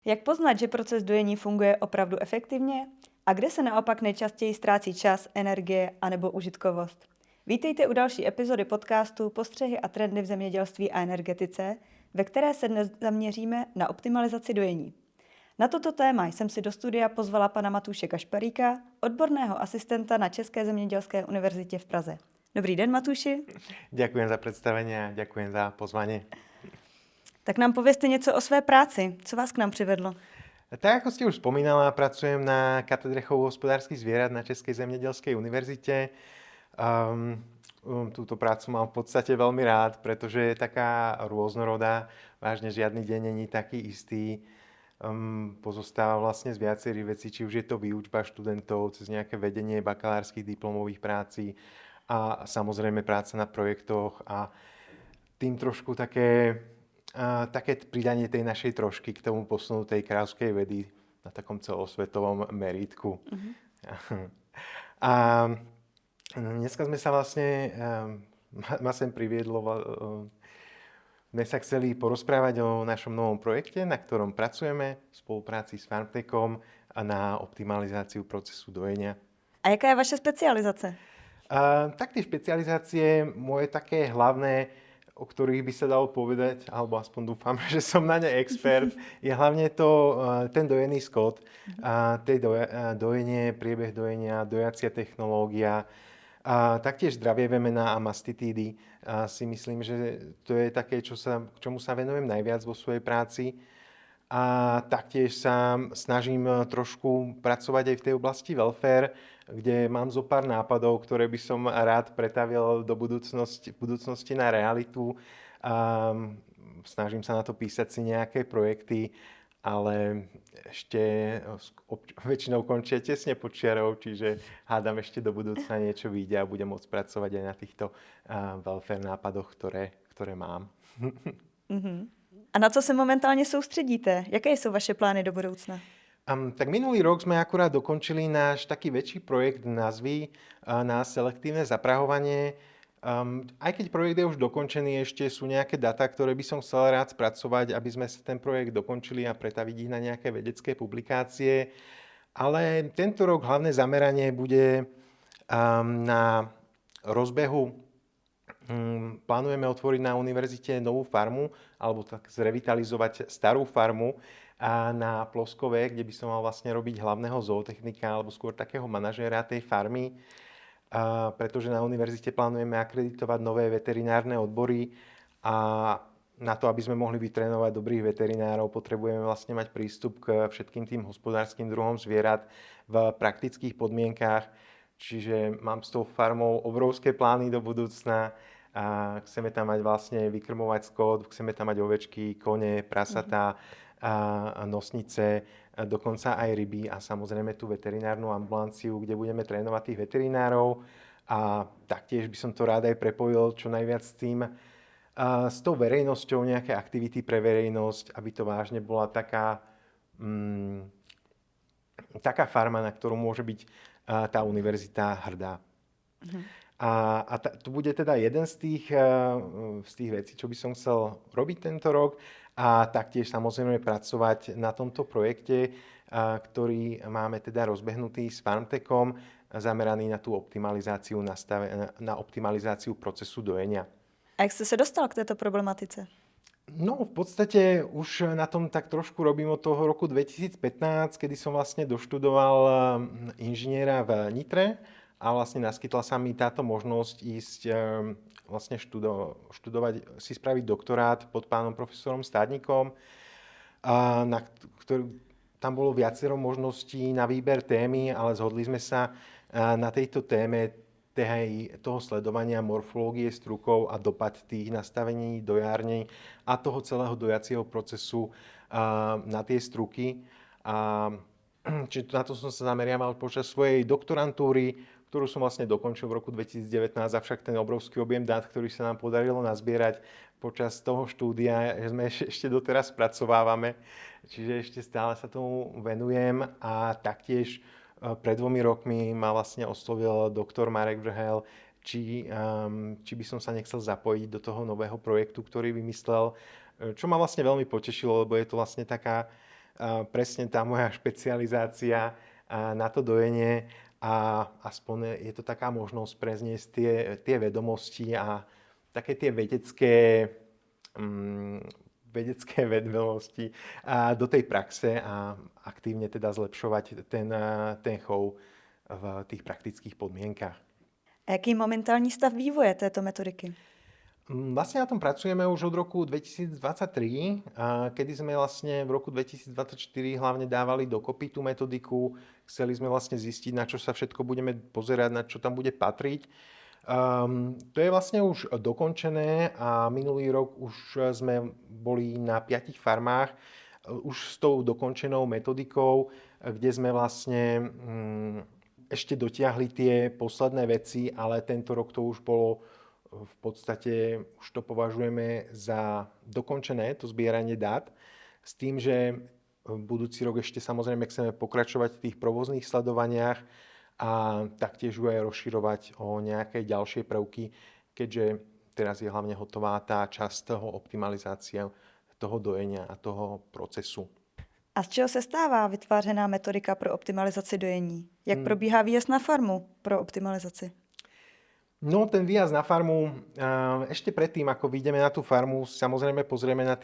Jak poznat, že proces dojení funguje opravdu efektivně? A kde se naopak nejčastěji ztrácí čas, energie anebo užitkovost? Vítejte u další epizody podcastu Postřehy a trendy v zemědělství a energetice, ve které se dnes zaměříme na optimalizaci dojení. Na toto téma jsem si do studia pozvala pana Matúše Kašparíka, odborného asistenta na České zemědělské univerzitě v Praze. Dobrý den, Matúši. Ďakujem za predstavenie a ďakujem za pozvanie. Tak nám povězte něco o své práci. Co vás k nám přivedlo? Tak ako ste už spomínala, pracujem na katedre chovu hospodárskych zvierat na Českej zemědělskej univerzite. Túto prácu mám v podstate veľmi rád, pretože je taká rôznorodá. Vážne žiadny deň není taký istý. Pozostáva vlastne z viacerých vecí, či už je to výučba študentov, cez nejaké vedenie bakalárskych diplomových práci a samozrejme práca na projektoch a tým trošku také pridanie tej našej trošky k tomu posunu tej kráľovskej vedy na takom celosvetovom merítku. A dneska sme sa vlastne, ma sem priviedlo, sme sa chceli porozprávať o našom novom projekte, na ktorom pracujeme v spolupráci s Farmtechom a na optimalizáciu procesu dojenia. A jaká je vaše specializace? Tak tie špecializácie moje také hlavné, o ktorých by sa dalo povedať, alebo aspoň dúfam, že som na ne expert, je hlavne ten dojený skot, dojenie, priebeh dojenia, dojacia technológia, a taktiež zdravie vemena a mastitídy. Si myslím, že to je také, čomu sa venujem najviac vo svojej práci. A taktiež sa snažím trošku pracovať aj v tej oblasti welfare, kde mám zo pár nápadov, ktoré by som rád pretavil do budúcnosti na realitu. Snažím sa na to písať si nejaké projekty, ale ešte väčšinou končia tesne pod čiarou, čiže hádam ešte do budúcna niečo vyjde a budem môcť pracovať aj na týchto welfare nápadoch, ktoré mám. A na co se momentálně soustředíte? Jaké jsou vaše plány do budoucna? Tak minulý rok sme akurát dokončili náš taký väčší projekt názvy na selektívne zaprahovanie. Aj keď projekt je už dokončený, ešte sú nejaké data, ktoré by som chcel rád spracovať, aby sme ten projekt dokončili a pretaviť ich na nejaké vedecké publikácie. Ale tento rok hlavné zameranie bude na rozbehu. Plánujeme otvoriť na univerzite novú farmu, alebo tak zrevitalizovať starú farmu na Ploskove, kde by som mal vlastne robiť hlavného zootechnika, alebo skôr takého manažéra tej farmy. Pretože na univerzite plánujeme akreditovať nové veterinárne odbory a na to, aby sme mohli vytrénovať dobrých veterinárov, potrebujeme vlastne mať prístup k všetkým tým hospodárskym druhom zvierat v praktických podmienkách. Čiže mám s tou farmou obrovské plány do budúcna. A chceme tam mať vlastne vykrmovať skot, chceme tam mať ovečky, kone, prasatá, nosnice, dokonca aj ryby a samozrejme tú veterinárnu ambulanciu, kde budeme trénovať tých veterinárov. A taktiež by som to rád aj prepojil čo najviac s tou verejnosťou, nejaké aktivity pre verejnosť, aby to vážne bola taká farma, na ktorú môže byť tá univerzita hrdá. To bude teda jeden z tých vecí, čo by som chcel robiť tento rok a taktiež samozrejme pracovať na tomto projekte, ktorý máme teda rozbehnutý s Farmtechom, zameraný na tú optimalizáciu, na optimalizáciu procesu dojenia. A jak ste sa dostal k tejto problematice? No, v podstate už na tom tak trošku robím od toho roku 2015, kedy som vlastne doštudoval inžiniera v Nitre. A vlastne naskytla sa mi táto možnosť ísť vlastne študovať, si spraviť doktorát pod pánom profesorom Stádnikom, tam bolo viacero možností na výber témy, ale zhodli sme sa na tejto téme toho sledovania morfológie strukov a dopad tých nastavení dojární a toho celého dojacieho procesu na tie struky. Čiže na to som sa zameriaval počas svojej doktorantúry, ktorú som vlastne dokončil v roku 2019, avšak ten obrovský objem dát, ktorý sa nám podarilo nazbierať počas toho štúdia, že sme ešte doteraz spracovávame, čiže ešte stále sa tomu venujem a taktiež pred 2 rokmi ma vlastne oslovil doktor Marek Vrhel, či by som sa nechcel zapojiť do toho nového projektu, ktorý vymyslel, čo ma vlastne veľmi potešilo, lebo je to vlastne taká presne tá moja špecializácia na to dojenie a aspoň je to taká možnosť prezniesť tie vedomosti a také tie vedecké vedomosti do tej praxe a aktívne teda zlepšovať ten chov v tých praktických podmienkach. A jaký je momentální stav vývoje této metodiky? Vlastne na tom pracujeme už od roku 2023, kedy sme vlastne v roku 2024 hlavne dávali dokopy tú metodiku. Chceli sme vlastne zistiť, na čo sa všetko budeme pozerať, na čo tam bude patriť. To je vlastne už dokončené a minulý rok už sme boli na 5 farmách už s tou dokončenou metodikou, kde sme vlastne ešte dotiahli tie posledné veci, ale tento rok to už bolo v podstate, už to považujeme za dokončené, to zbieranie dát, s tým, že v budúci rok ešte samozrejme chceme pokračovať v tých provozných sledovaniach a taktiež ju aj rozširovať o nejaké ďalšie prvky, keďže teraz je hlavne hotová tá časť toho optimalizácia toho dojenia a toho procesu. A z čeho se stává vytvářená metodika pro optimalizaci dojení? Jak probíhá výjezd na farmu pro optimalizaci? No, ten výjazd na farmu, ešte predtým, ako vyjdeme na tú farmu, samozrejme pozrieme na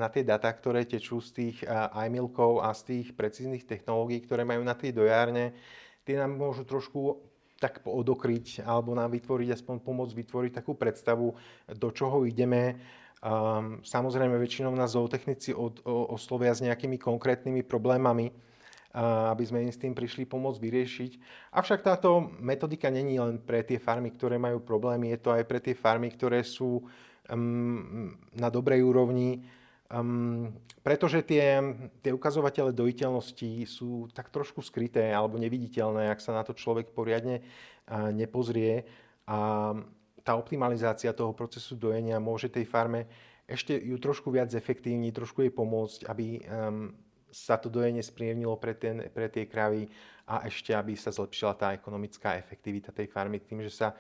tie data, ktoré tečú z tých iMilkov a z tých precíznych technológií, ktoré majú na tej dojárne. Tie nám môžu trošku tak odokryť alebo nám vytvoriť, aspoň pomôcť vytvoriť takú predstavu, do čoho ideme. Samozrejme, väčšinou nás zootechnici oslovia s nejakými konkrétnymi problémami, aby sme im s tým prišli pomôcť vyriešiť. Avšak táto metodika není len pre tie farmy, ktoré majú problémy, je to aj pre tie farmy, ktoré sú na dobrej úrovni, pretože tie ukazovatele dojiteľnosti sú tak trošku skryté alebo neviditeľné, ak sa na to človek poriadne nepozrie. A tá optimalizácia toho procesu dojenia môže tej farme ešte ju trošku viac zefektívniť, trošku jej pomôcť, aby sa to dojenie spríjemnilo pre tie kravy a ešte, aby sa zlepšila tá ekonomická efektivita tej farmy tým, že sa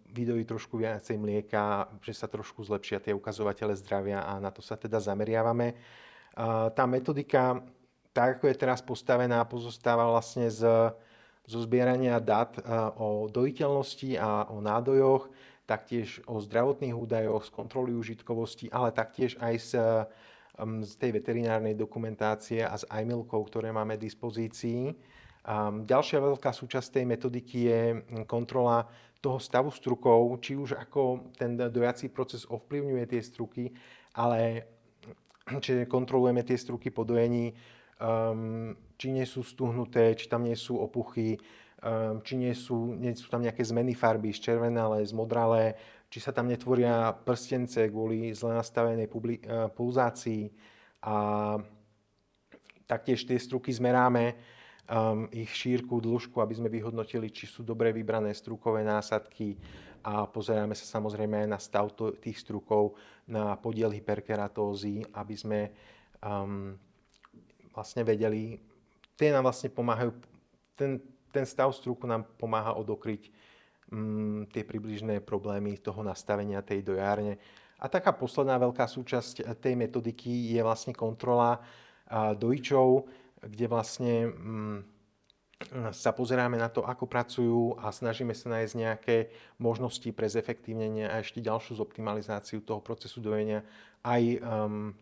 vydojí trošku viacej mlieka, že sa trošku zlepšia tie ukazovatele zdravia a na to sa teda zameriavame. Tá metodika, tak ako je teraz postavená, pozostáva vlastne zo zbierania dát o dojiteľnosti a o nádojoch, taktiež o zdravotných údajoch, z kontroly užitkovosti, ale taktiež aj z tej veterinárnej dokumentácie a z iMilkov, ktoré máme v dispozícii. Ďalšia veľká súčasť tej metodiky je kontrola toho stavu strukov, či už ako ten dojací proces ovplyvňuje tie struky, ale čiže kontrolujeme tie struky po dojení, či nie sú stuhnuté, či tam nie sú opuchy, či nie sú tam nejaké zmeny farby z červenalé, z modralé, či sa tam netvoria prstence kvôli zle nastavenej pulzácii. A taktiež tie struky zmeráme, ich šírku, dĺžku, aby sme vyhodnotili, či sú dobre vybrané strukové násadky a pozeráme sa samozrejme aj na stav tých strukov, na podiel hyperkeratózy, aby sme vlastne vedeli, tie nám vlastne pomáhajú, ten stav struku nám pomáha odokryť tie približné problémy toho nastavenia tej dojárne. A taká posledná veľká súčasť tej metodiky je vlastne kontrola dojičov, kde vlastne sa pozeráme na to, ako pracujú a snažíme sa nájsť nejaké možnosti pre zefektívnenie a ešte ďalšiu zoptimalizáciu toho procesu dojenia aj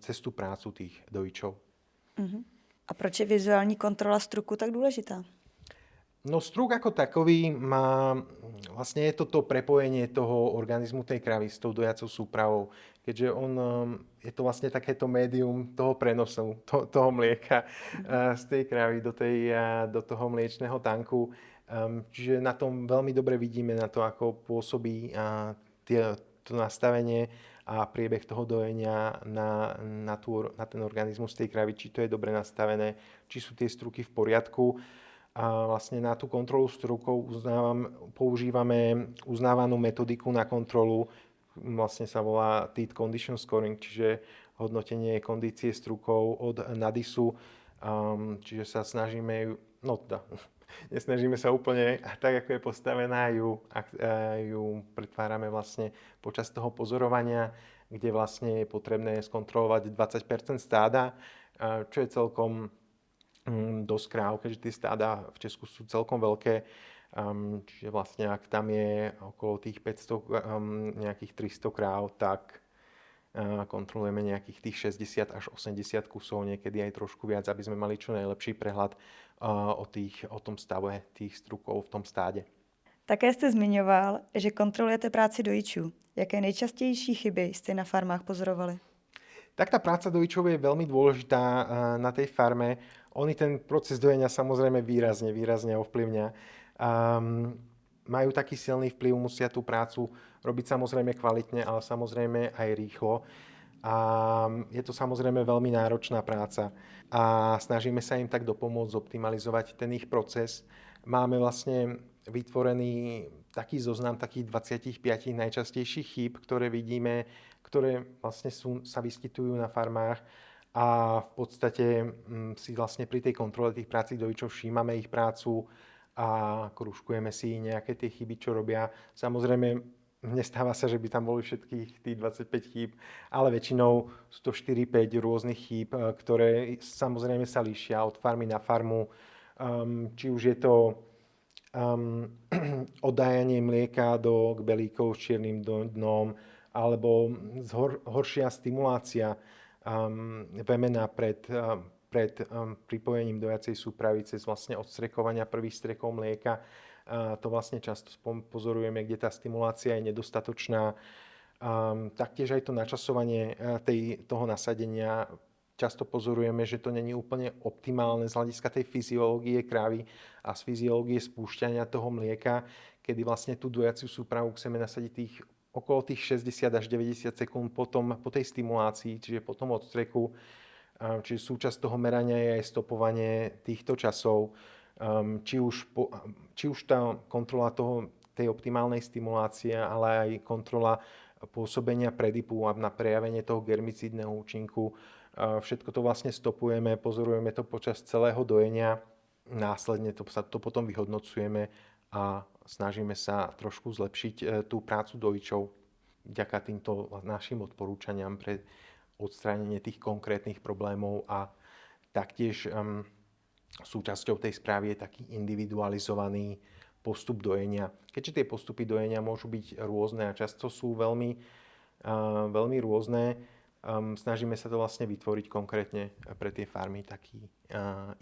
cez tú prácu tých dojičov. A proč je vizuální kontrola struku tak důležitá? No struk ako takový má, vlastne je to prepojenie toho organizmu tej kravy s tou dojacou súpravou, keďže je to vlastne takéto médium toho prenosu, toho mlieka z tej kravy do toho mliečného tanku. Čiže na tom veľmi dobre vidíme na to, ako pôsobí to nastavenie a priebeh toho dojenia na ten organizmus tej kravy, či to je dobre nastavené, či sú tie struky v poriadku. A vlastne na tú kontrolu strukov používame uznávanú metodiku na kontrolu, vlastne sa volá Teat Condition Scoring, čiže hodnotenie kondície strukov od NADISu, čiže sa snažíme nesnažíme sa úplne tak, ako je postavená, ju pretvárame vlastne počas toho pozorovania, kde vlastne je potrebné skontrolovať 20% stáda, čo je celkom dosť kráv, keďže tie stáda v Česku sú celkom veľké. Čiže vlastne ak tam je okolo tých 500, nejakých 300 kráv, tak kontrolujeme nejakých tých 60 až 80 kusov, niekedy aj trošku viac, aby sme mali čo najlepší prehľad o tom stave tých strukov v tom stáde. Také jste zmiňoval, že kontrolujete práci dojičů. Jaké nejčastější chyby jste na farmách pozorovali? Tak tá práca dojičov je veľmi dôležitá na tej farme. Oni ten proces dojenia samozrejme výrazne ovplyvňa. Majú taký silný vplyv, musia tú prácu robiť samozrejme kvalitne, ale samozrejme aj rýchlo. A je to samozrejme veľmi náročná práca a snažíme sa im tak dopomôcť zoptimalizovať ten ich proces. Máme vlastne vytvorený taký zoznam takých 25 najčastejších chýb, ktoré vidíme, ktoré vlastne sa vyskytujú na farmách a v podstate si vlastne pri tej kontrole tých práci dojičov všímame ich prácu a kružkujeme si nejaké tie chyby, čo robia. Samozrejme, nestáva sa, že by tam boli všetkých tých 25 chýb, ale väčšinou sú to 4-5 rôznych chýb, ktoré samozrejme sa líšia od farmy na farmu. Či už je to oddájanie mlieka do kbelíkov s čiernym dnom, alebo horšia stimulácia vemena pred pripojením dojacej súpravy cez vlastne odstrekovania prvých strekov mlieka. To vlastne často pozorujeme, kde tá stimulácia je nedostatočná. Taktiež aj to načasovanie toho nasadenia často pozorujeme, že to není úplne optimálne z hľadiska tej fyziológie krávy a z fyziológie spúšťania toho mlieka, kedy vlastne tú dojaciu súpravu chceme nasadiť okolo tých 60 až 90 sekúnd po tej stimulácii, čiže po tom odstreku. Čiže súčasť toho merania je aj stopovanie týchto časov. Či už tá kontrola tej optimálnej stimulácie, ale aj kontrola pôsobenia predipu a na prejavenie toho germicídneho účinku. Všetko to vlastne stopujeme, pozorujeme to počas celého dojenia. Následne to potom vyhodnocujeme a snažíme sa trošku zlepšiť tú prácu dojičov vďaka týmto našim odporúčaniam pre odstránenie tých konkrétnych problémov a taktiež súčasťou tej správy je taký individualizovaný postup dojenia. Keďže tie postupy dojenia môžu byť rôzne a často sú veľmi rôzne, snažíme sa to vlastne vytvoriť konkrétne pre tie farmy taký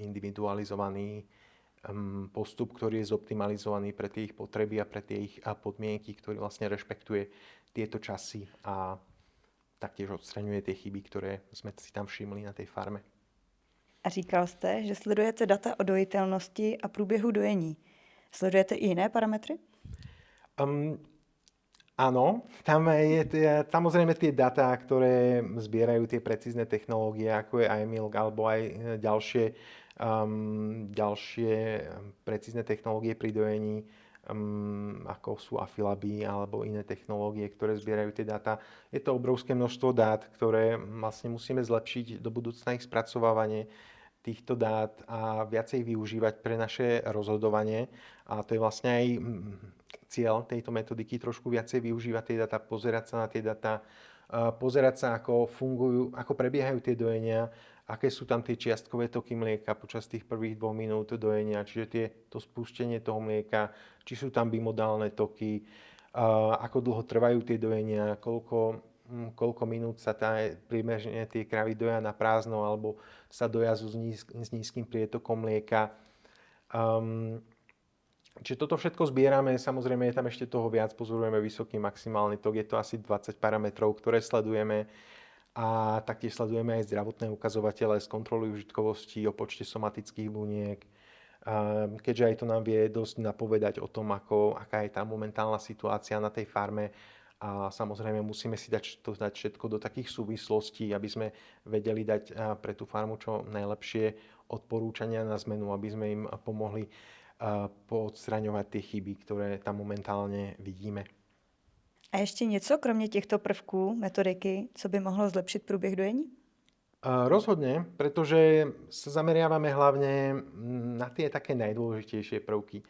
individualizovaný postup, ktorý je zoptimalizovaný pre tie ich potreby a pre tie ich podmienky, ktorý vlastne rešpektuje tieto časy a taktiež odstraňuje tie chyby, ktoré sme si tam všimli na tej farme. A říkal jste, že sledujete data o dojitelnosti a průběhu dojení. Sledujete i jiné parametry? Áno, tam je samozrejme tie dáta, ktoré zbierajú tie precízne technológie, ako je iMilk alebo aj ďalšie precízne technológie pri dojení, ako sú Afilaby alebo iné technológie, ktoré zbierajú tie dáta. Je to obrovské množstvo dát, ktoré vlastne musíme zlepšiť do budúcna ich spracovávanie týchto dát a viacej využívať pre naše rozhodovanie. A to je vlastne aj cieľ tejto metodiky, trošku viacej využívať tie dáta, pozerať sa na tie dáta, pozerať sa, ako fungujú, ako prebiehajú tie dojenia, aké sú tam tie čiastkové toky mlieka počas tých prvých 2 minút dojenia, čiže to spúštenie toho mlieka, či sú tam bimodálne toky, ako dlho trvajú tie dojenia, koľko minút sa priemerne tie kravy doja na prázdno alebo sa dojazu s nízkym prietokom mlieka. Čiže toto všetko zbierame, samozrejme je tam ešte toho viac, pozorujeme vysoký maximálny tok, je to asi 20 parametrov, ktoré sledujeme a taktiež sledujeme aj zdravotné ukazovatele z kontroly užitkovosti, o počte somatických buniek, keďže aj to nám vie dosť napovedať o tom, aká je tá momentálna situácia na tej farme a samozrejme musíme si dať všetko do takých súvislostí, aby sme vedeli dať pre tú farmu čo najlepšie odporúčania na zmenu, aby sme im pomohli poodstraňovať tie chyby, ktoré tam momentálne vidíme. A ještě něco, kromě těchto prvků, metodiky, co by mohlo zlepšit průběh dojení? Rozhodne, pretože sa zameriavame hlavne na tie také najdôležitejšie prvky.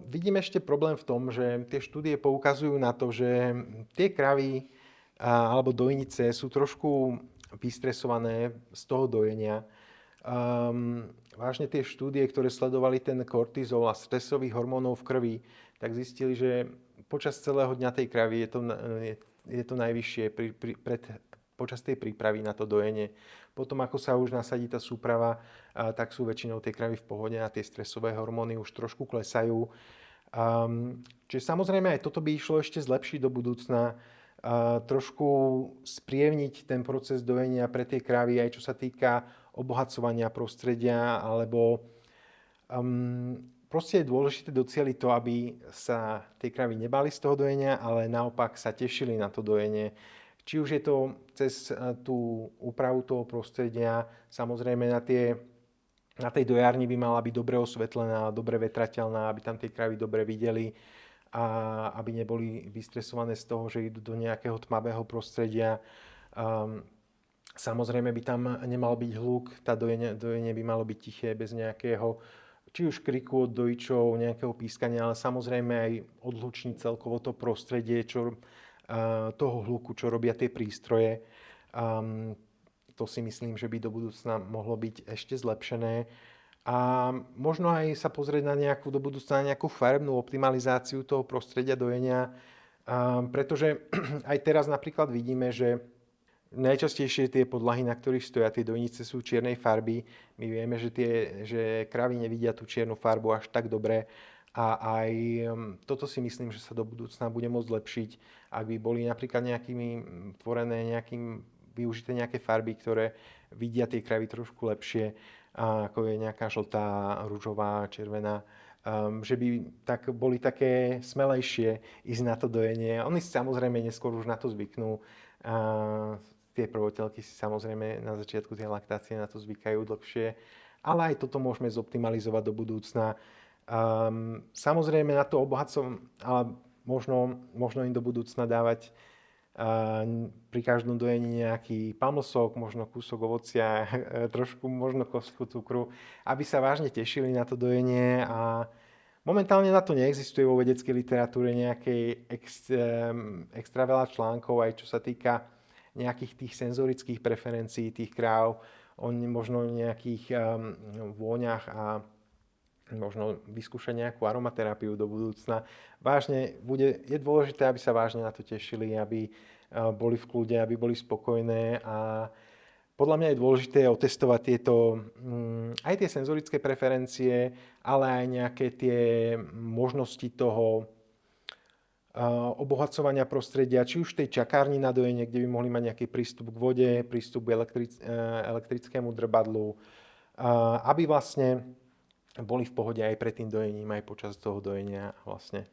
Vidíme ešte problém v tom, že tie štúdie poukazujú na to, že tie kravy alebo dojnice sú trošku vystresované z toho dojenia. Vážne tie štúdie, ktoré sledovali ten kortizol a stresových hormónov v krvi, tak zistili, že počas celého dňa tej kravy je to najvyššie počas tej prípravy na to dojenie. Potom, ako sa už nasadí tá súprava, tak sú väčšinou tie kravy v pohode a tie stresové hormóny už trošku klesajú. Čiže samozrejme aj toto by išlo ešte zlepšiť do budúcna, trošku sprievniť ten proces dojenia pre tie kravy, aj čo sa týka obohacovania prostredia, alebo proste je dôležité docieliť to, aby sa tie kravy nebali z toho dojenia, ale naopak sa tešili na to dojenie. Či už je to cez tú úpravu toho prostredia, samozrejme na tej dojárni by mala byť dobre osvetlená, dobre vetrateľná, aby tam tie kravy dobre videli a aby neboli vystresované z toho, že idú do nejakého tmavého prostredia. Samozrejme by tam nemal byť hluk, dojenie by malo byť tiché, bez nejakého či už kriku od dojičov, nejakého pískania, ale samozrejme aj odhlučniť celkovo to prostredie, toho hluku, čo robia tie prístroje. To si myslím, že by do budúcna mohlo byť ešte zlepšené. A možno aj sa pozrieť do budúcna na nejakú farebnú optimalizáciu toho prostredia dojenia, pretože aj teraz napríklad vidíme, že najčastejšie tie podlahy, na ktorých stoja tie dojnice, sú čiernej farby. My vieme, že kravy nevidia tú čiernu farbu až tak dobre. A aj toto si myslím, že sa do budúcna bude môcť zlepšiť, ak by boli napríklad využité nejaké farby, ktoré vidia tie kravy trošku lepšie, ako je nejaká žltá, ružová, červená, že by boli také smelejšie ísť na to dojenie. Oni samozrejme neskôr už na to zvyknú. Tie prvotelky si samozrejme na začiatku tej laktácie na to zvykajú dlhšie, ale aj toto môžeme zoptimalizovať do budúcna. Samozrejme na to ale možno im do budúcna dávať pri každom dojení nejaký pamlsok, možno kúsok ovocia, trošku možno kostku cukru, aby sa vážne tešili na to dojenie. A momentálne na to neexistuje vo vedeckej literatúre nejakej extra veľa článkov, aj čo sa týka nejakých tých senzorických preferencií tých kráv, možno nejakých vôňach a možno vyskúšať nejakú aromaterapiu do budúcna. Je dôležité, aby sa vážne na to tešili, aby boli v kľude, aby boli spokojné a podľa mňa je dôležité otestovať aj tie senzorické preferencie, ale aj nejaké tie možnosti toho obohacovania prostredia, či už v tej čakárni na dojenie, kde by mohli mať nejaký prístup k vode, prístup k elektrickému drbadlu, aby vlastne boli v pohode aj pred tým dojením, aj počas toho dojenia, vlastne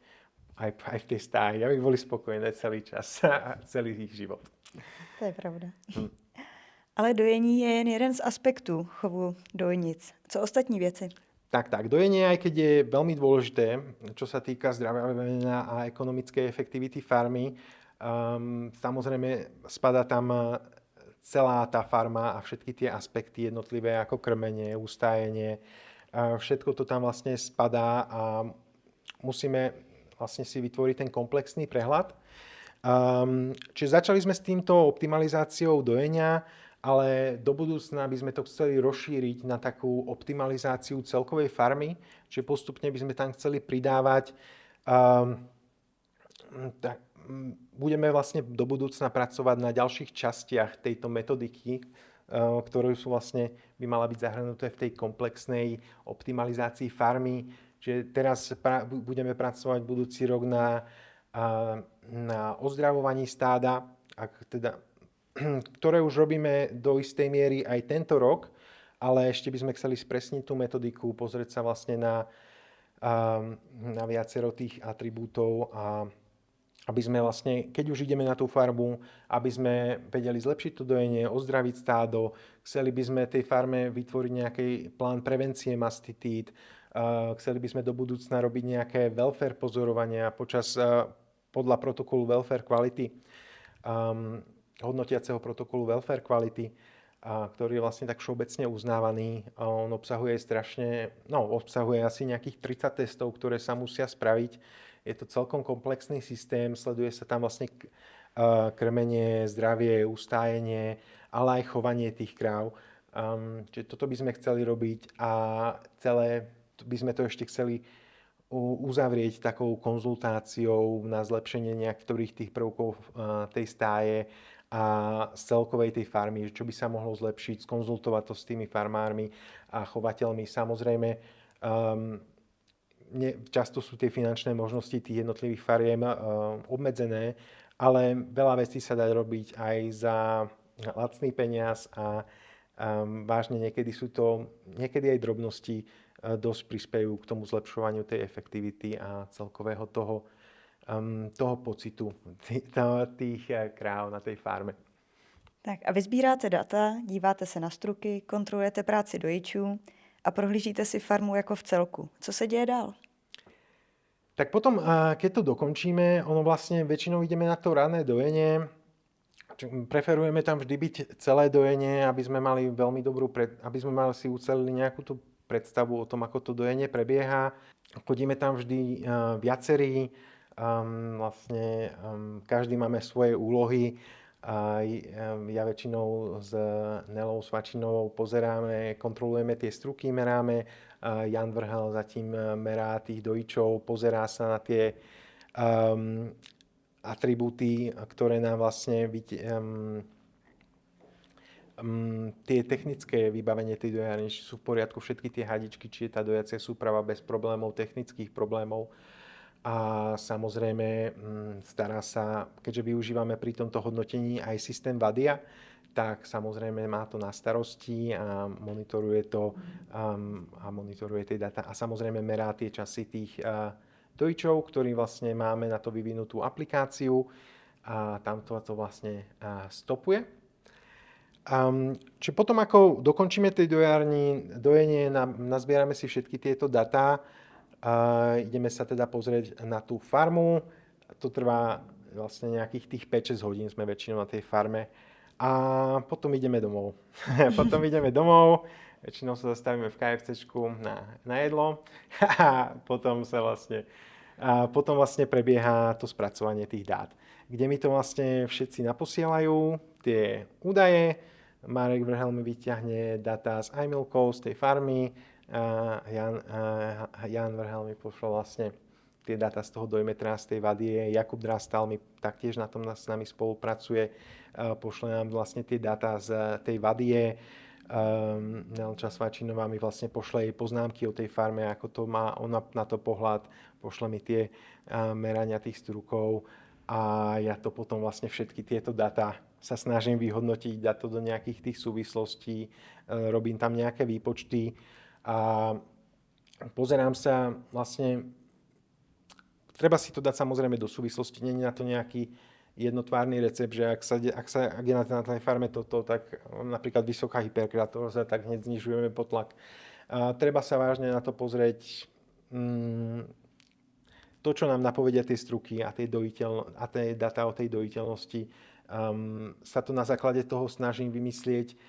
aj v tej stáji, aby boli spokojné celý čas a celý ich život. To je pravda. Ale dojení je jen jeden z aspektů chovu dojnic. Co ostatní věci? Tak, dojenie, aj keď je veľmi dôležité, čo sa týka zdravia vevena a ekonomickej efektivity farmy, samozrejme spadá tam celá tá farma a všetky tie aspekty jednotlivé, ako krmenie, ustájenie, všetko to tam vlastne spadá a musíme vlastne si vytvoriť ten komplexný prehľad. Čiže začali sme s týmto optimalizáciou dojenia, ale do budúcna by sme to chceli rozšíriť na takú optimalizáciu celkovej farmy, čiže postupne by sme tam chceli pridávať. Budeme vlastne do budúcna pracovať na ďalších častiach tejto metodiky, ktoré sú vlastne, by mala byť zahrnuté v tej komplexnej optimalizácii farmy. Čiže teraz budeme pracovať budúci rok na ozdravovaní stáda, ktoré už robíme do istej miery aj tento rok, ale ešte by sme chceli spresniť tú metodiku, pozrieť sa vlastne na viacero tých atribútov a aby sme vlastne, keď už ideme na tú farbu, aby sme vedeli zlepšiť to dojenie, ozdraviť stádo, chceli by sme tej farme vytvoriť nejaký plán prevencie mastitíd, chceli by sme do budúcna robiť nejaké welfare pozorovania podľa protokolu welfare quality, hodnotiaceho protokolu welfare quality, ktorý je vlastne tak všeobecne uznávaný. On obsahuje asi nejakých 30 testov, ktoré sa musia spraviť. Je to celkom komplexný systém, sleduje sa tam vlastne krmenie, zdravie, ustájenie, ale aj chovanie tých kráv. Čiže toto by sme chceli robiť a celé by sme to ešte chceli uzavrieť takou konzultáciou na zlepšenie niektorých tých prvkov tej stáje a z celkovej tej farmy, čo by sa mohlo zlepšiť, skonzultovať to s tými farmármi a chovateľmi. Samozrejme, často sú tie finančné možnosti tých jednotlivých fariem obmedzené, ale veľa vecí sa dá robiť aj za lacný peniaz a vážne niekedy aj drobnosti dosť prispejú k tomu zlepšovaniu tej efektivity a celkového toho pocitu tých kráv na tej farme. Tak a vy sbíráte data, díváte se na struky, kontrolujete práci dojičů a prohlížíte si farmu jako v celku. Co se děje dál? Tak potom, keď to dokončíme, ono vlastne väčšinou ideme na to rané dojenie. Preferujeme tam vždy byť celé dojenie, aby sme mali veľmi aby sme mali si ucelili nejakú tú predstavu o tom, ako to dojenie prebieha. Chodíme tam vždy viacerí, vlastne každý máme svoje úlohy. Ja väčšinou s Nelou Svačinovou pozeráme, kontrolujeme tie struky, meráme. Jan Vrhel zatím merá tých dojičov, pozerá sa na tie atribúty, ktoré nám vlastne tie technické vybavenie tej dojárne, či sú v poriadku všetky tie hadičky, či je tá dojacia súprava bez problémov, technických problémov. A samozrejme stará sa, keďže využívame pri tomto hodnotení aj systém VADIA, tak samozrejme má to na starosti a monitoruje to a monitoruje tie dáta. A samozrejme merá tie časy tých dojičov, ktorý vlastne máme na to vyvinutú aplikáciu a tam to vlastne stopuje. Čiže potom, ako dokončíme tej dojenie, nazbierame si všetky tieto datá, ideme sa teda pozrieť na tú farmu. To trvá vlastne nejakých tých 5-6 hodín, sme väčšinou na tej farme. A potom ideme domov. Väčšinou sa zastavíme v KFCčku na jedlo a potom vlastne prebieha to spracovanie tých dát, kde mi to vlastne všetci naposielajú, tie údaje. Marek Vrhel mi vyťahne data z iMilkov, z tej farmy. Jan Vrhel mi pošle vlastne tie data z toho dojmetra, z tej vadie. Jakub Drastal mi taktiež na tom s nami spolupracuje. Pošle nám vlastne tie data z tej vadie. Nelča Svačinová mi vlastne pošle jej poznámky o tej farme, ako to má ona na to pohľad. Pošle mi tie merania tých strukov a ja to potom vlastne všetky tieto data sa snažím vyhodnotiť, dať to do nejakých tých súvislostí, robím tam nejaké výpočty a pozerám sa vlastne, treba si to dať samozrejme do súvislosti, nie je na to nejaký jednotvárny recept, že ak je na tej farme toto, tak napríklad vysoká hyperkeratóza, tak hneď znižujeme potlak. Treba sa vážne na to pozrieť, to, čo nám napovedia tie struky a tie data o tej dojiteľnosti, sa to na základe toho snažím vymyslieť,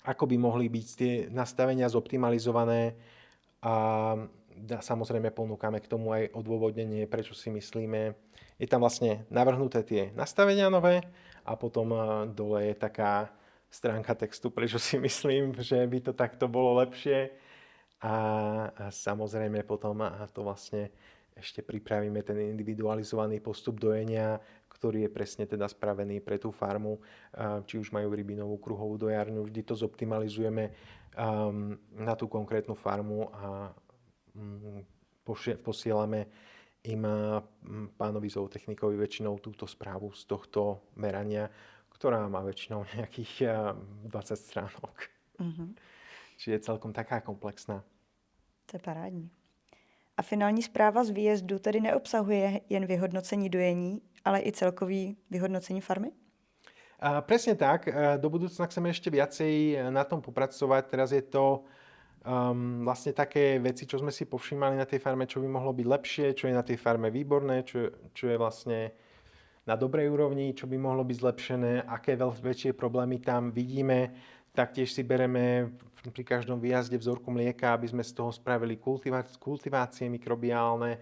ako by mohli byť tie nastavenia zoptimalizované a samozrejme ponúkame k tomu aj odôvodnenie, prečo si myslíme. Je tam vlastne navrhnuté tie nastavenia nové a potom dole je taká stránka textu, prečo si myslím, že by to takto bolo lepšie. A samozrejme potom to vlastne ešte pripravíme ten individualizovaný postup dojenia, ktorý je presne teda spravený pre tú farmu, či už majú rybinovú kruhovú dojárňu, vždy to zoptimalizujeme na tú konkrétnu farmu a posielame im pánovi zootechnikovi väčšinou túto správu z tohto merania, ktorá má väčšinou nejakých 20 stránok. Mm-hmm. Čiže je celkom taká komplexná. To je parádní. A finální zpráva z výjezdu tedy neobsahuje jen vyhodnocení dojení, ale i celkový vyhodnocení farmy? Presne tak. Do budúcna chceme ešte viacej na tom popracovať. Teraz je to vlastne také veci, čo sme si povšímali na tej farme, čo by mohlo byť lepšie, čo je na tej farme výborné, čo je vlastne na dobrej úrovni, čo by mohlo byť zlepšené, aké väčšie problémy tam vidíme. Taktiež si bereme pri každom výjazde vzorku mlieka, aby sme z toho spravili kultivácie mikrobiálne,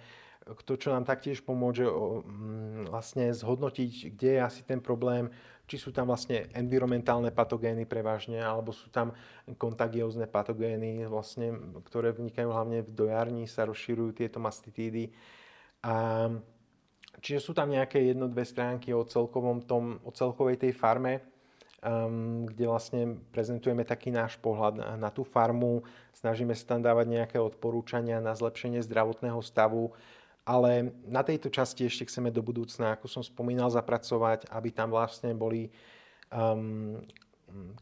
to, čo nám taktiež pomôže vlastne zhodnotiť, kde je asi ten problém, či sú tam vlastne environmentálne patogény prevažne, alebo sú tam kontagiózne patogény, vlastne, ktoré vnikajú hlavne v dojarni, sa rozširujú tieto mastitídy. A čiže sú tam nejaké jedno, dve stránky o celkovej tej farme, kde vlastne prezentujeme taký náš pohľad na tú farmu, snažíme sa tam dávať nejaké odporúčania na zlepšenie zdravotného stavu, ale na tejto časti ešte chceme do budúcna, ako som spomínal, zapracovať, aby tam vlastne boli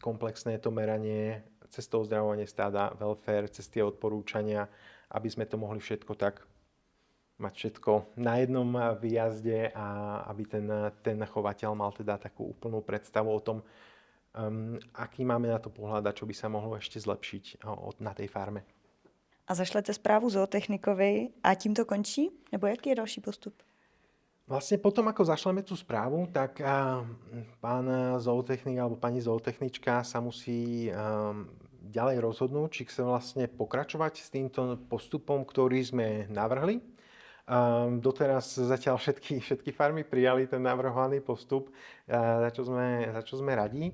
komplexné to meranie cez to ozdravovanie stáda, welfare, cez tie odporúčania, aby sme to mohli všetko tak mať všetko na jednom výjazde a aby ten chovateľ mal teda takú úplnú predstavu o tom, aký máme na to pohľad a čo by sa mohlo ešte zlepšiť na tej farme. A zašlete zprávu zootechnikovi a tím to končí? Nebo jaký je další postup? Vlastne potom, ako zašleme tú správu, tak pán zootechnik alebo pani zootechnička sa musí ďalej rozhodnúť, či chce vlastne pokračovať s týmto postupom, ktorý sme navrhli. Doteraz zatiaľ všetky farmy prijali ten navrhovaný postup, za čo sme radi.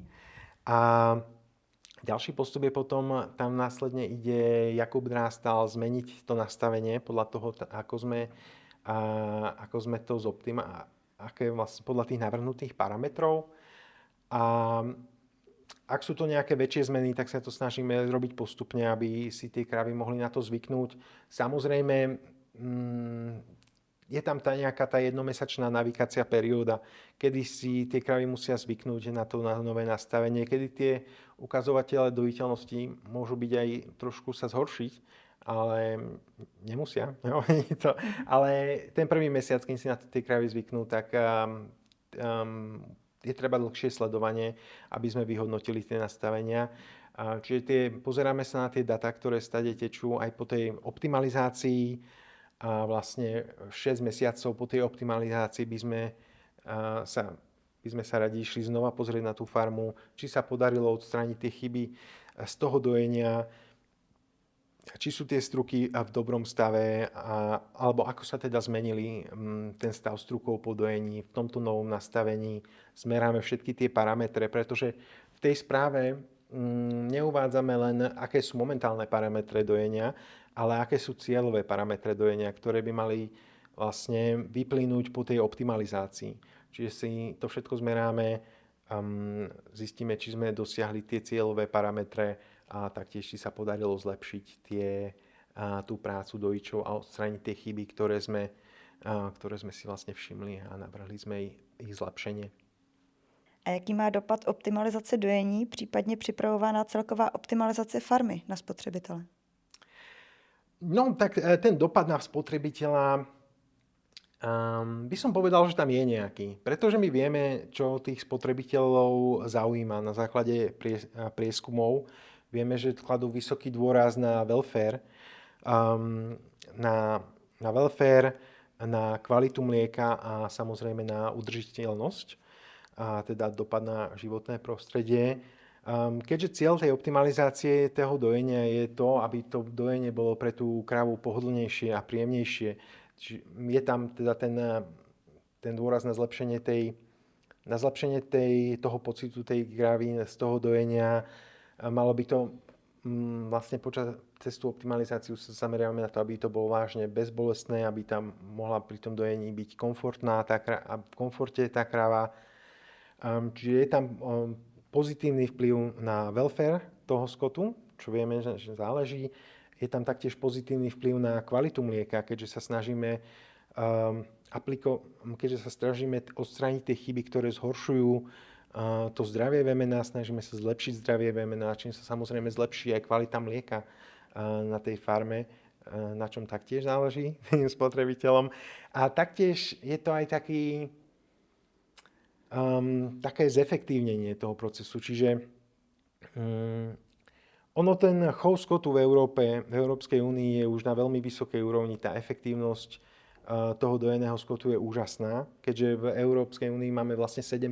A ďalší postup je potom, tam následne ide Jakub Drástal zmeniť to nastavenie podľa toho, ako sme to vlastne podľa tých navrhnutých parametrov. A ak sú to nejaké väčšie zmeny, tak sa to snažíme robiť postupne, aby si tie kravy mohli na to zvyknúť. Samozrejme, je tam nejaká tá jednomesačná navigácia perióda, kedy si tie kravy musia zvyknúť na to nové nastavenie, kedy tie ukazovatele dojiteľnosti môžu byť aj trošku sa zhoršiť, ale nemusia. No, ale ten prvý mesiac, keď si na to tie kravy zvyknú, tak je treba dlhšie sledovanie, aby sme vyhodnotili tie nastavenia. Čiže pozeráme sa na tie data, ktoré stade tečú aj po tej optimalizácii. A vlastne 6 mesiacov po tej optimalizácii by sme sa radi išli znova pozrieť na tú farmu, či sa podarilo odstrániť tie chyby z toho dojenia, či sú tie struky v dobrom stave, alebo ako sa teda zmenili ten stav strukov po dojení v tomto novom nastavení. Zmeráme všetky tie parametre, pretože v tej správe neuvádzame len, aké sú momentálne parametre dojenia, ale aké sú cieľové parametre dojenia, ktoré by mali vlastne vyplynúť po tej optimalizácii. Čiže si to všetko zmeráme, zistíme, či sme dosiahli tie cieľové parametre a taktiež či sa podarilo zlepšiť tú prácu dojičov a odstrániť tie chyby, ktoré sme si vlastne všimli a navrhli sme ich zlepšenie. A jaký má dopad optimalizace dojení, případně připravovaná celková optimalizace farmy na spotřebitele? No, tak ten dopad na spotrebiteľa by som povedal, že tam je nejaký. Pretože my vieme, čo tých spotrebiteľov zaujíma na základe prieskumov. Vieme, že kladú vysoký dôraz na welfare, na welfare, na kvalitu mlieka a samozrejme na udržiteľnosť, a teda dopad na životné prostredie. Keďže cieľ tej optimalizácie toho dojenia je to, aby to dojenie bolo pre tú kravu pohodlnejšie a príjemnejšie. Je tam teda ten dôraz na zlepšenie toho pocitu tej kravy z toho dojenia. Malo by to vlastne cez tú optimalizáciu sa zameriavame na to, aby to bolo vážne bezbolestné, aby tam mohla pri tom dojení byť komfortná a v komforte tá krava. Čiže je tam pozitívny vplyv na welfare toho skotu, čo vieme, že záleží. Je tam taktiež pozitívny vplyv na kvalitu mlieka, keďže sa snažíme odstrániť tie chyby, ktoré zhoršujú to zdravie vemena, snažíme sa zlepšiť zdravie vemena, čím sa samozrejme zlepší aj kvalita mlieka na tej farme, na čom taktiež záleží tým spotrebiteľom. A taktiež je to aj také zefektívnenie toho procesu. Čiže ten chov skotu v Európskej únii je už na veľmi vysokej úrovni. Tá efektívnosť toho dojeného skotu je úžasná, keďže v Európskej únii máme vlastne 7%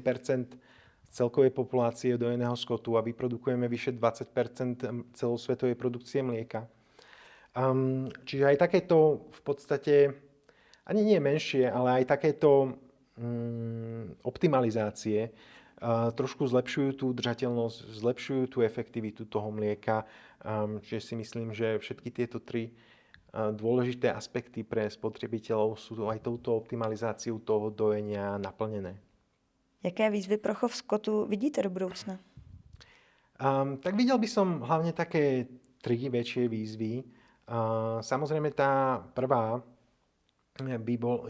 celkovej populácie dojeného skotu a vyprodukujeme vyše 20% celosvetovej produkcie mlieka. Čiže aj takéto v podstate ani nie menšie, ale aj takéto optimalizácie trošku zlepšujú tú udržateľnosť, zlepšujú tú efektivitu toho mlieka. Čiže si myslím, že všetky tieto tri dôležité aspekty pre spotrebiteľov sú aj touto optimalizáciou toho dojenia naplnené. Jaké výzvy pro chov skotu vidíte do budoucna? Tak videl by som hlavne také tri väčšie výzvy. Samozrejme tá prvá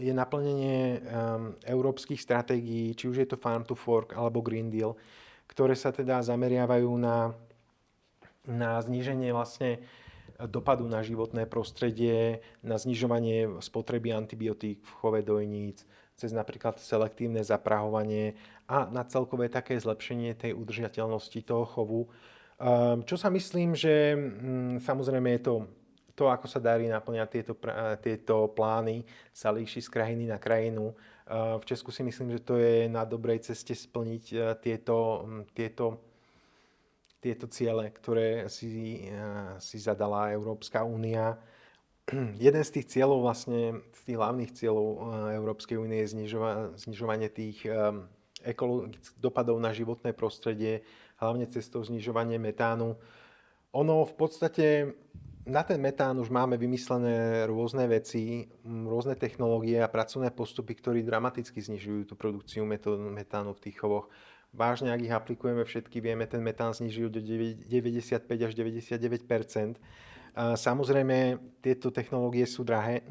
je naplnenie európskych stratégií, či už je to Farm to Fork alebo Green Deal, ktoré sa teda zameriavajú na zníženie vlastne dopadu na životné prostredie, na znižovanie spotreby antibiotík v chove dojníc, cez napríklad selektívne zaprahovanie a na celkové také zlepšenie tej udržateľnosti toho chovu. Čo sa myslím, že samozrejme je to, ako sa darí naplňať tieto plány, sa líši z krajiny na krajinu. V Česku si myslím, že to je na dobrej ceste splniť tieto ciele, ktoré si zadala Európska únia. Jeden z tých cieľov, vlastne z tých hlavných cieľov Európskej únie je znižovanie tých dopadov na životné prostredie, hlavne cestou znižovania metánu. Ono v podstate na ten metán už máme vymyslené rôzne veci, rôzne technológie a pracovné postupy, ktorí dramaticky znižujú tú produkciu metánu v tých chovoch. Vážne, ak ich aplikujeme všetky, vieme ten metán znižiť do 95 až 99%. Samozrejme, tieto technológie sú drahé,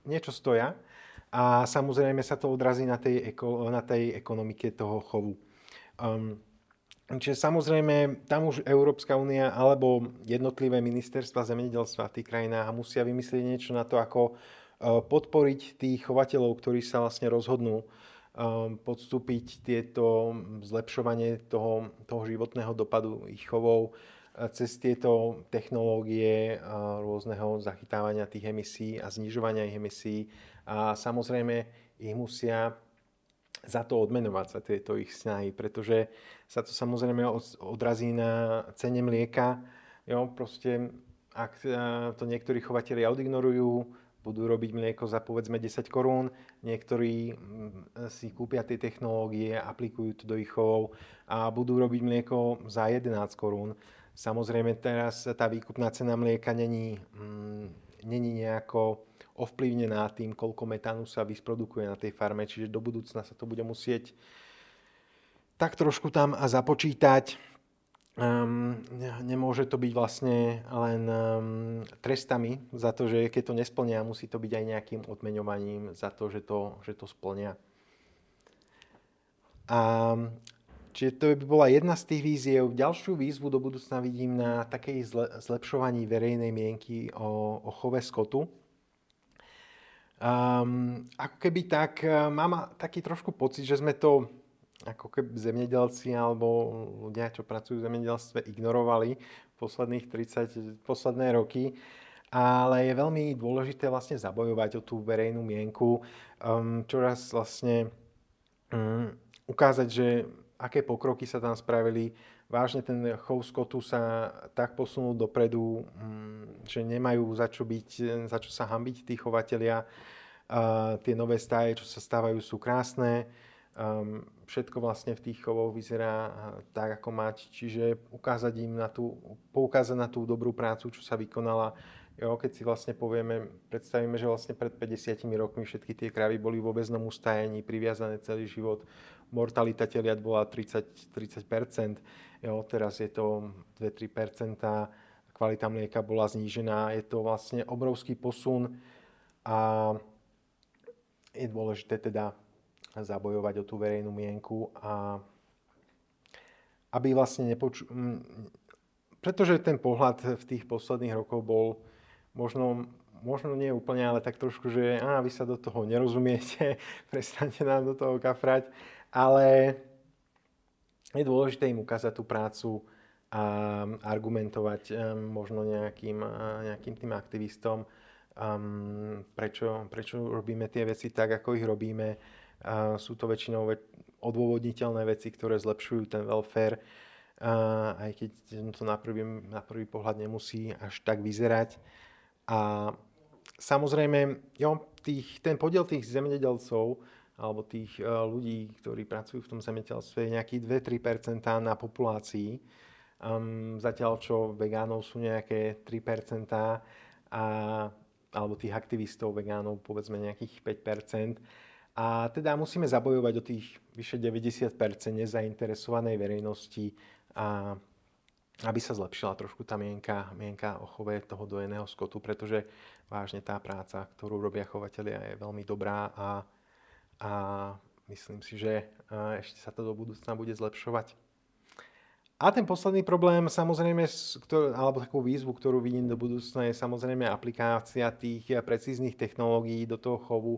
niečo stoja a samozrejme sa to odrazí na tej ekonomike toho chovu. Čiže samozrejme, tam už Európska únia alebo jednotlivé ministerstva zemedelstva v tých krajinách musia vymyslieť niečo na to, ako podporiť tých chovateľov, ktorí sa vlastne rozhodnú podstúpiť tieto zlepšovanie toho životného dopadu ich chovov cez tieto technológie rôzneho zachytávania tých emisí a znižovania ich emisí. A samozrejme ich musia za to odmenovať, za tieto ich snahy, pretože sa to samozrejme odrazí na cene mlieka. Proste, ak to niektorí chovatelia odignorujú, budú robiť mlieko za povedzme 10 korún, niektorí si kúpia tie technológie, aplikujú to do ich chovov a budú robiť mlieko za 11 korún. Samozrejme teraz tá výkupná cena mlieka není nejako ovplyvnená tým, koľko metánu sa vysprodukuje na tej farme, čiže do budúcna sa to bude musieť tak trošku tam započítať. Nemôže to byť vlastne len trestami za to, že keď to nesplnia, musí to byť aj nejakým odmeňovaním za to, že to splnia. Čiže to by bola jedna z tých víziev. Ďalšiu výzvu do budúcna vidím na takej zlepšovaní verejnej mienky o chove skotu. Ako keby tak, mám taký trošku pocit, že sme to ako keby zemedelci alebo ľudia, čo pracujú v zemedelstve, ignorovali posledné roky. Ale je veľmi dôležité vlastne zabojovať o tú verejnú mienku, čoraz vlastne ukázať, že aké pokroky sa tam spravili. Vážne ten chov skotu sa tak posunul dopredu, že nemajú za čo sa hanbiť tí chovatelia. Tie nové stáje, čo sa stávajú, sú krásne. Všetko vlastne v tých chovoch vyzerá tak, ako mať. Čiže poukázať na tú dobrú prácu, čo sa vykonala. Keď si vlastne predstavíme, že vlastne pred 50 rokmi všetky tie kravy boli v obeznom ustájení, priviazané celý život. Mortalita teliat bola 30%. Teraz je to 2-3%. Kvalita mlieka bola znížená. Je to vlastne obrovský posun a je dôležité teda zabojovať o tú verejnú mienku a aby vlastne pretože ten pohľad v tých posledných rokoch bol možno nie úplne, ale tak trošku, že vy sa do toho nerozumiete, prestaňte nám do toho kafrať, ale je dôležité im ukázať tú prácu a argumentovať možno nejakým tým aktivistom, prečo robíme tie veci tak, ako ich robíme. Sú to väčšinou odôvodniteľné veci, ktoré zlepšujú ten welfare, aj keď to na prvý pohľad nemusí až tak vyzerať. A samozrejme, ten podiel tých zemedelcov alebo tých ľudí, ktorí pracujú v tom zemedelstve, je nejakých 2-3% na populácii. Zatiaľ, čo vegánov sú nejaké 3%, alebo tých aktivistov vegánov povedzme nejakých 5%. A teda musíme zabojovať o tých vyše 90% nezainteresovanej verejnosti, a aby sa zlepšila trošku tá mienka o chove toho dojeného skotu, pretože vážne tá práca, ktorú robia chovatelia, je veľmi dobrá a myslím si, že ešte sa to do budúcna bude zlepšovať. A ten posledný problém, samozrejme, alebo takú výzvu, ktorú vidím do budúcna, je samozrejme aplikácia tých precíznych technológií do toho chovu.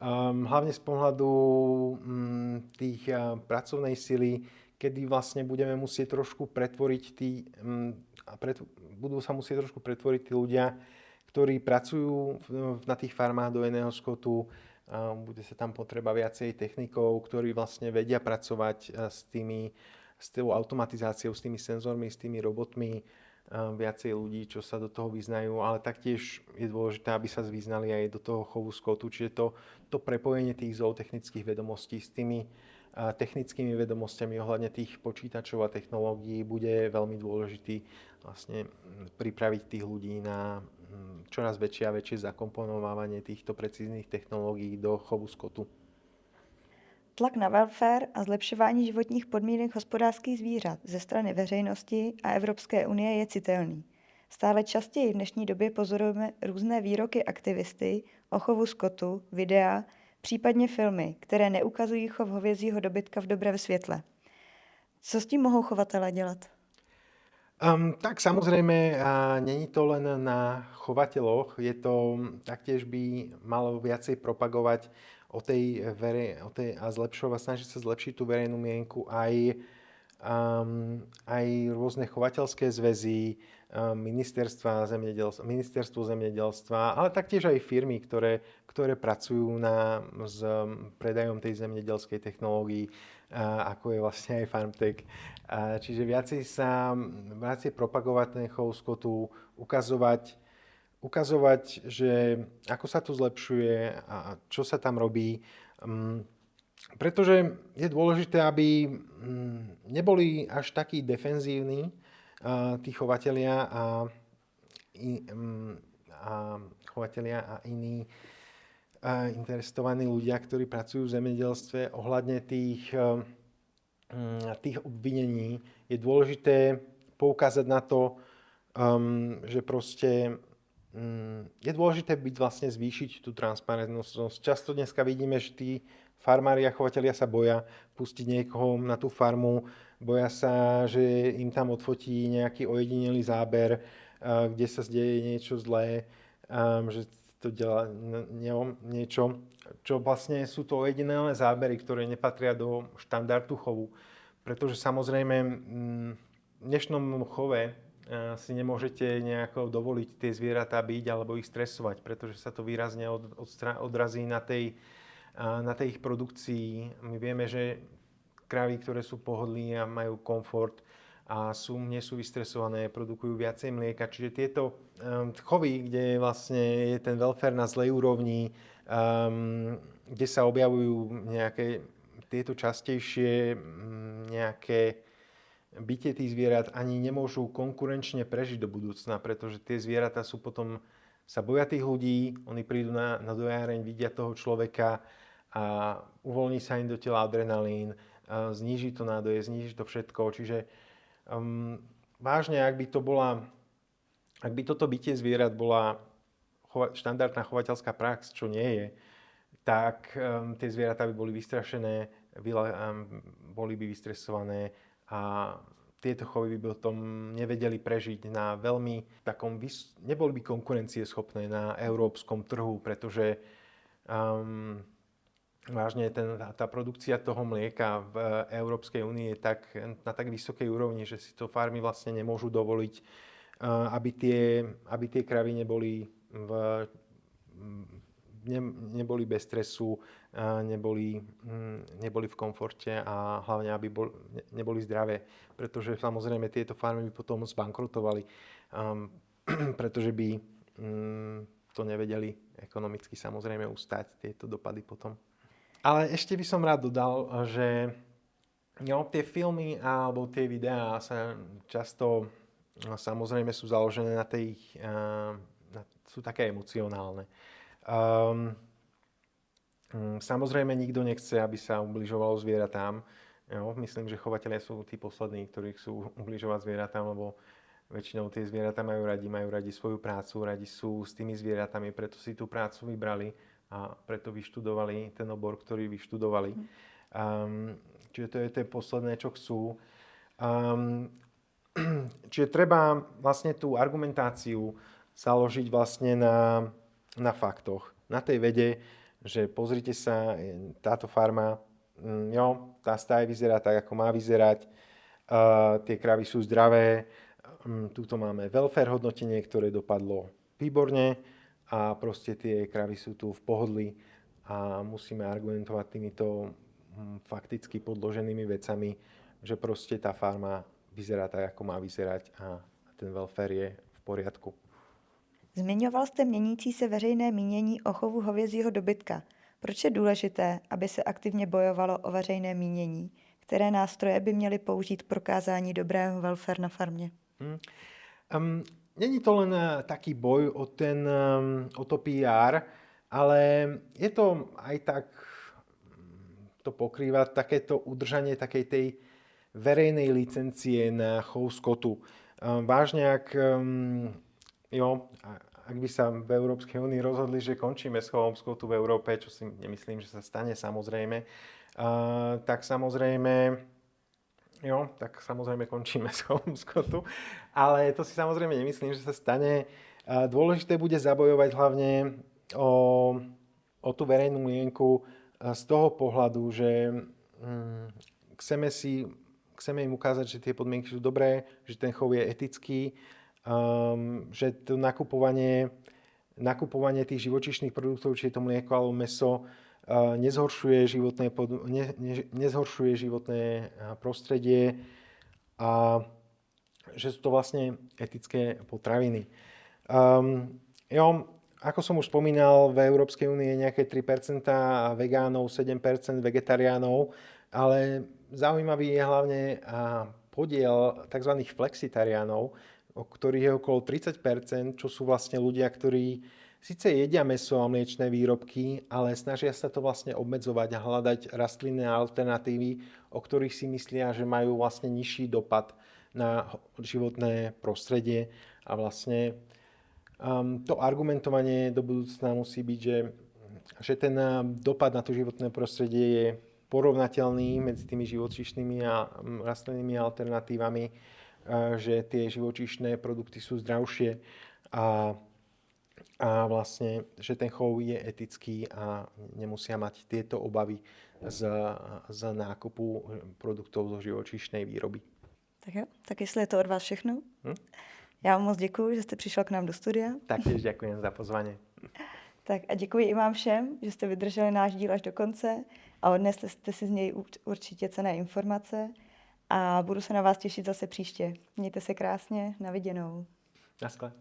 Hlavne z pohľadu tých pracovnej sily, kedy vlastne budeme musieť trošku pretvoriť budú sa musieť trošku pretvoriť tí ľudia, ktorí pracujú na tých farmách dojeného skotu. Bude sa tam potreba viacej technikov, ktorí vlastne vedia pracovať s tou automatizáciou, s tými senzormi, s tými robotmi, viacej ľudí, čo sa do toho vyznajú, ale taktiež je dôležité, aby sa vyznali aj do toho chovu skotu, čiže to prepojenie tých zootechnických vedomostí s tými technickými vedomosťami ohľadne tých počítačov a technológií bude veľmi dôležitý vlastne pripraviť tých ľudí na čoraz väčšie a väčšie zakomponovávanie týchto precíznych technológií do chovu skotu. Tlak na welfare a zlepšování životních podmínek hospodářských zvířat ze strany veřejnosti a Evropské unie je citelný. Stále častěji v dnešní době pozorujeme různé výroky aktivisty o chovu skotu, videa, případně filmy, které neukazují chov hovězího dobytka v dobrém světle. Co s tím mohou chovatelé dělat? Tak samozrejme, není to len na chovateľoch, taktiež by malo viacej propagovať a snažiť sa zlepšiť tú verejnú mienku aj rôzne chovateľské zväzy, ministerstvo zemedelstva, ale taktiež aj firmy, ktoré pracujú s predajom tej zemedelskej technológii, ako je vlastne aj FarmTech. Čiže viacej propagovať ten chov skotu, ukazovať, že ako sa to zlepšuje a čo sa tam robí. Pretože je dôležité, aby neboli až takí defenzívni tí chovatelia a iní interesovaní ľudia, ktorí pracujú v zemedelstve ohľadne tých obvinení. Je dôležité poukázať na to, že proste je dôležité vlastne zvýšiť tú transparentnosť. Často dneska vidíme, že tí farmári a chovatelia sa boja pustiť niekoho na tú farmu, boja sa, že im tam odfotí nejaký ojedinelý záber, kde sa deje niečo zlé, že to delá niečo, čo vlastne sú to ojedinelé zábery, ktoré nepatria do štandardu chovu. Pretože samozrejme v dnešnom chove si nemôžete nejako dovoliť tie zvieratá byť alebo ich stresovať, pretože sa to výrazne odrazí na tej ich produkcii. My vieme, že kravy, ktoré sú pohodlí a majú komfort a nie sú vystresované, produkujú viacej mlieka. Čiže tieto chovy, kde vlastne je ten welfare na zlej úrovni, kde sa objavujú nejaké tieto častejšie nejaké bytie tých zvierat, ani nemôžu konkurenčne prežiť do budúcna, pretože tie zvieratá sa boja tých ľudí, oni prídu na dojáreň, vidia toho človeka a uvoľní sa im do tela adrenalín, zníži to nádoje, zníži to všetko. Čiže vážne, ak by toto bytie zvierat bola štandardná chovateľská prax, čo nie je, tak tie zvieratá by boli vystrašené, boli by vystresované a tieto chovy by potom nevedeli prežiť na veľmi takom, neboli by konkurencieschopné na európskom trhu, pretože vážne tá produkcia toho mlieka v Európskej únii je na tak vysokej úrovni, že si to farmy vlastne nemôžu dovoliť, aby tie kravy neboli bez stresu, neboli v komforte a hlavne, aby neboli zdravé. Pretože samozrejme tieto farmy by potom zbankrotovali, pretože by to nevedeli ekonomicky samozrejme ustať tieto dopady potom. Ale ešte by som rád dodal, že tie filmy alebo tie videá sa často samozrejme sú založené sú také emocionálne. Samozrejme nikto nechce, aby sa ubližovalo zvieratám. Myslím, že chovatelia sú tí poslední, ktorí chcú ubližovať zvieratám, lebo väčšinou tie zvieratá majú radi svoju prácu, radi sú s tými zvieratami, preto si tú prácu vybrali a preto vyštudovali ten obor, ktorý vyštudovali. Čiže to je to posledné, čo chcú. Čiže treba vlastne tú argumentáciu založiť vlastne na faktoch, na tej vede, že pozrite sa, táto farma, tá stáj vyzerá tak, ako má vyzerať, tie kravy sú zdravé, tuto máme welfare hodnotenie, ktoré dopadlo výborne a proste tie kravy sú tu v pohodlí a musíme argumentovať týmito fakticky podloženými vecami, že proste tá farma vyzerá tak, ako má vyzerať a ten welfare je v poriadku. Zmiňoval jste měnící se veřejné mínění o chovu hovězího dobytka. Proč je důležité, aby se aktivně bojovalo o veřejné mínění? Které nástroje by měly použít k prokázání dobrého welfare na farmě? Není to len taký boj o to PR, ale je to aj tak, to pokrýva takéto udržanie takej tej verejnej licencie na chov skotu. Vážne, ak by sa v Európskej únii rozhodli, že končíme s chovom skotu v Európe, čo si nemyslím, že sa stane samozrejme, tak samozrejme končíme s chovom skotu. Ale to si samozrejme nemyslím, že sa stane. Dôležité bude zabojovať hlavne o tú verejnú mienku z toho pohľadu, že chceme im ukázať, že tie podmienky sú dobré, že ten chov je etický, že to nakupovanie tých živočíšnych produktov, či je to mlieko alebo mäso, nezhoršuje životné prostredie a že sú to vlastne etické potraviny. Ako som už spomínal, v Európskej únii je nejaké 3% vegánov, 7% vegetariánov, ale zaujímavý je hlavne podiel tzv. Flexitariánov, o ktorých je okolo 30%, čo sú vlastne ľudia, ktorí síce jedia mäso a mliečne výrobky, ale snažia sa to vlastne obmedzovať a hľadať rastlinné alternatívy, o ktorých si myslia, že majú vlastne nižší dopad na životné prostredie. A vlastne to argumentovanie do budúcna musí byť, že ten dopad na to životné prostredie je porovnateľný medzi tými živočíšnymi a rastlinnými alternatívami, že tie živočíšne produkty sú zdravšie a vlastne, že ten chov je etický a nemusia mať tieto obavy z nákupu produktov zo živočíšnej výroby. Tak jo, tak jestli je to od vás všechno. Já vám moc děkuji, že jste přišel k nám do studia. Taktiež ďakujem za pozvanie. Tak a děkuji i vám všem, že jste vydrželi náš díl až do konce a odnesli jste si z něj určitě cenné informace a budu se na vás těšit zase příště. Mějte se krásně, na viděnou. Naschle.